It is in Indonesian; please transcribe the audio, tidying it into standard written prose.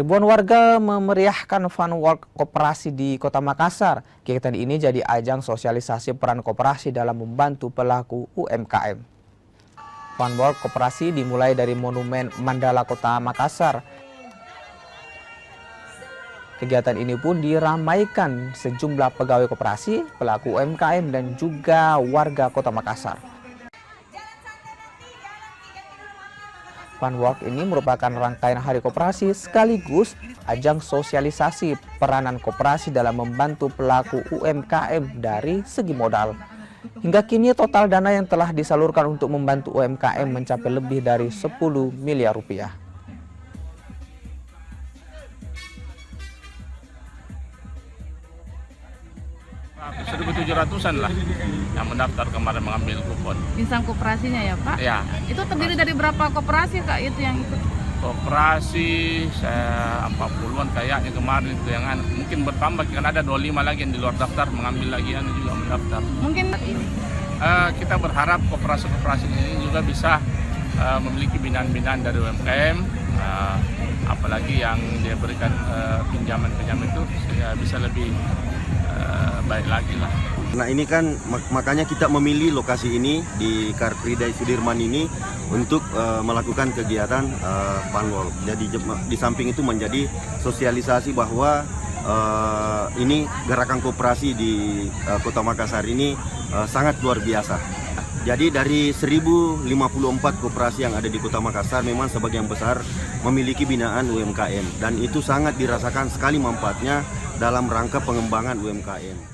Ribuan warga memeriahkan Fun Walk Koperasi di Kota Makassar. Kegiatan ini jadi ajang sosialisasi peran koperasi dalam membantu pelaku UMKM. Fun Walk Koperasi dimulai dari Monumen Mandala Kota Makassar. Kegiatan ini pun diramaikan sejumlah pegawai koperasi, pelaku UMKM, dan juga warga Kota Makassar. Fun Walk ini merupakan rangkaian hari koperasi sekaligus ajang sosialisasi peranan koperasi dalam membantu pelaku UMKM dari segi modal. Hingga kini total dana yang telah disalurkan untuk membantu UMKM mencapai lebih dari 10 miliar rupiah. Hampir 1.700-an lah yang mendaftar kemarin mengambil kupon. Insan koperasinya ya Pak? Ya. Itu terdiri dari berapa koperasi Kak itu yang ikut? Koperasi saya 40-an kayaknya kemarin itu yang mungkin bertambah kan ada 25 lagi yang di luar daftar mengambil lagi juga mendaftar. Mungkin ini. Kita berharap koperasi-koperasi ini juga bisa memiliki binaan-binaan dari UMKM, apalagi yang dia berikan pinjaman-pinjaman itu bisa lebih baik lagi lah. Nah ini kan makanya kita memilih lokasi ini di Car Free Day Sudirman ini untuk melakukan kegiatan Fun Walk. Jadi di samping itu menjadi sosialisasi bahwa ini gerakan koperasi di Kota Makassar ini sangat luar biasa. Jadi dari 1054 koperasi yang ada di Kota Makassar memang sebagian besar memiliki binaan UMKM dan itu sangat dirasakan sekali manfaatnya dalam rangka pengembangan UMKM.